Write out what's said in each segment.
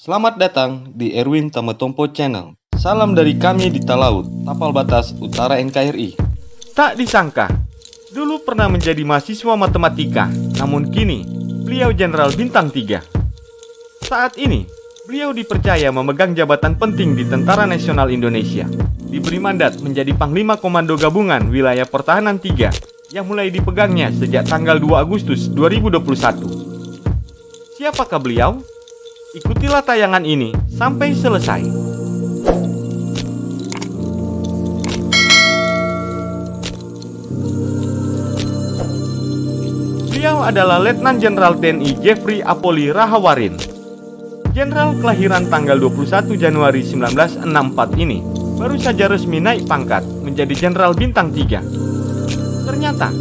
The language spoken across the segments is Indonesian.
Selamat datang di Erwin Tametompo Channel. Salam dari kami di Talaut, Tapal Batas Utara NKRI. Tak disangka, dulu pernah menjadi mahasiswa matematika, namun kini beliau Jenderal Bintang 3. Saat ini, beliau dipercaya memegang jabatan penting di Tentara Nasional Indonesia. Diberi mandat menjadi Panglima Komando Gabungan Wilayah Pertahanan 3 yang mulai dipegangnya sejak tanggal 2 Agustus 2021. Siapakah beliau? Ikutilah tayangan ini sampai selesai. Beliau adalah Letnan Jenderal TNI Jeffrey Apolli Rahawarin. Jenderal kelahiran tanggal 21 Januari 1964 ini baru saja resmi naik pangkat menjadi Jenderal Bintang 3. Ternyata,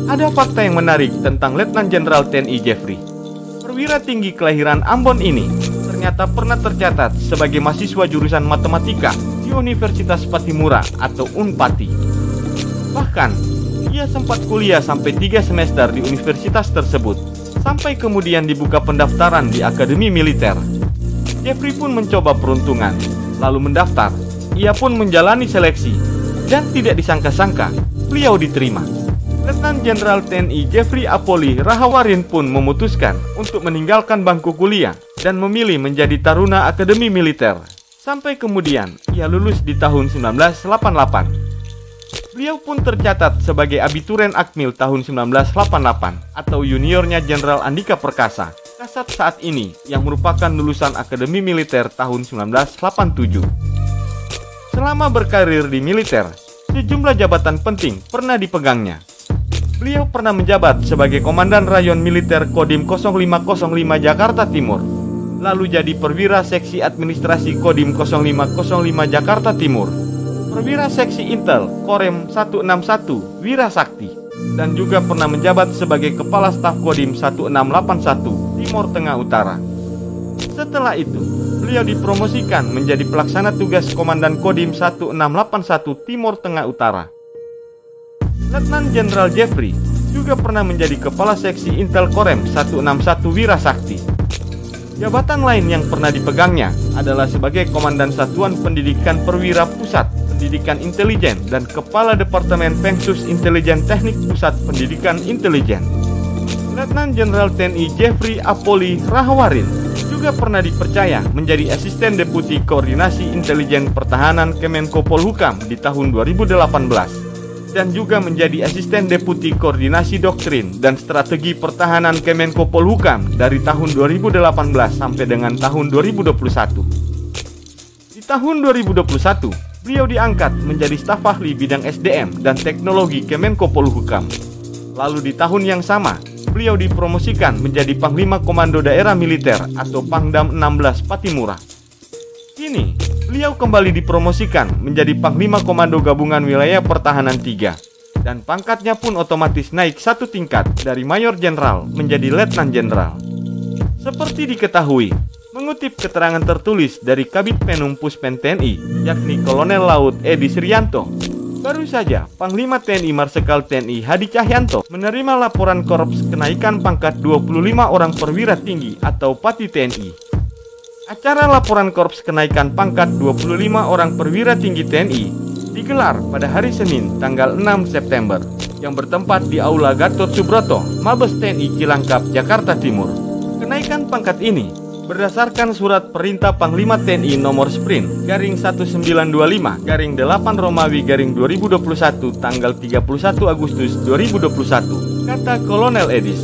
ada fakta yang menarik tentang Letnan Jenderal TNI Jeffrey. Perwira tinggi kelahiran Ambon ini ternyata pernah tercatat sebagai mahasiswa jurusan matematika di Universitas Patimura atau Unpati. Bahkan, ia sempat kuliah sampai 3 semester di universitas tersebut, sampai kemudian dibuka pendaftaran di Akademi Militer. Jeffrey pun mencoba peruntungan, lalu mendaftar. Ia pun menjalani seleksi, dan tidak disangka-sangka, beliau diterima. Letnan Jenderal TNI Jeffrey Apolli Rahawarin pun memutuskan untuk meninggalkan bangku kuliah dan memilih menjadi taruna Akademi Militer. Sampai kemudian ia lulus di tahun 1988. Beliau pun tercatat sebagai abituren Akmil tahun 1988 atau juniornya Jenderal Andika Perkasa, Kasat saat ini yang merupakan lulusan Akademi Militer tahun 1987. Selama berkarir di militer, sejumlah jabatan penting pernah dipegangnya. Beliau pernah menjabat sebagai Komandan Rayon Militer Kodim 0505 Jakarta Timur, lalu jadi Perwira Seksi Administrasi Kodim 0505 Jakarta Timur, Perwira Seksi Intel Korem 161 Wira Sakti, dan juga pernah menjabat sebagai Kepala Staf Kodim 1681 Timur Tengah Utara. Setelah itu, beliau dipromosikan menjadi Pelaksana Tugas Komandan Kodim 1681 Timur Tengah Utara. Letnan Jenderal Jeffrey juga pernah menjadi Kepala Seksi Intel Korem 161 Wira Sakti. Jabatan lain yang pernah dipegangnya adalah sebagai Komandan Satuan Pendidikan Perwira Pusat Pendidikan Intelijen dan Kepala Departemen Pengsus Intelijen Teknik Pusat Pendidikan Intelijen. Letnan Jenderal TNI Jeffrey Apolli Rahawarin juga pernah dipercaya menjadi Asisten Deputi Koordinasi Intelijen Pertahanan Kemenko Polhukam di tahun 2018. Dan juga menjadi Asisten Deputi Koordinasi Doktrin dan Strategi Pertahanan Kemenko Polhukam dari tahun 2018 sampai dengan tahun 2021. Di tahun 2021, beliau diangkat menjadi staf ahli bidang SDM dan teknologi Kemenko Polhukam. Lalu di tahun yang sama, beliau dipromosikan menjadi Panglima Komando Daerah Militer atau Pangdam 16 Patimura. Kini, beliau kembali dipromosikan menjadi Panglima Komando Gabungan Wilayah Pertahanan 3, dan pangkatnya pun otomatis naik 1 tingkat dari Mayor Jenderal menjadi Letnan Jenderal. Seperti diketahui, mengutip keterangan tertulis dari Kabid Penum Puspen TNI, yakni Kolonel Laut Edi Srianto, baru saja Panglima TNI Marsikal TNI Hadi Cahyanto menerima laporan Korps kenaikan pangkat 25 orang perwira tinggi atau Pati TNI. Acara laporan Korps kenaikan pangkat 25 orang perwira tinggi TNI digelar pada hari Senin tanggal 6 September yang bertempat di Aula Gatot Subroto, Mabes TNI Cilangkap, Jakarta Timur. Kenaikan pangkat ini berdasarkan surat perintah Panglima TNI nomor Sprint garing 1925 garing 8 Romawi garing 2021 tanggal 31 Agustus 2021, kata Kolonel Edis.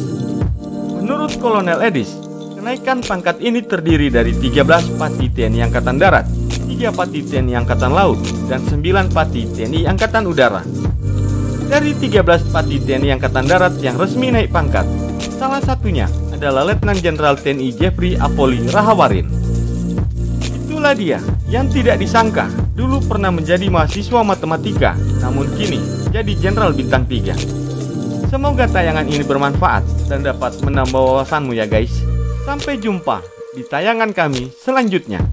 Menurut Kolonel Edis, kenaikan pangkat ini terdiri dari 13 Pati TNI Angkatan Darat, 3 Pati TNI Angkatan Laut, dan 9 Pati TNI Angkatan Udara. Dari 13 Pati TNI Angkatan Darat yang resmi naik pangkat, salah satunya adalah Letnan Jenderal TNI Jeffrey Apolli Rahawarin. Itulah dia yang tidak disangka dulu pernah menjadi mahasiswa matematika, namun kini jadi Jenderal Bintang 3. Semoga tayangan ini bermanfaat dan dapat menambah wawasanmu ya guys. Sampai jumpa di tayangan kami selanjutnya.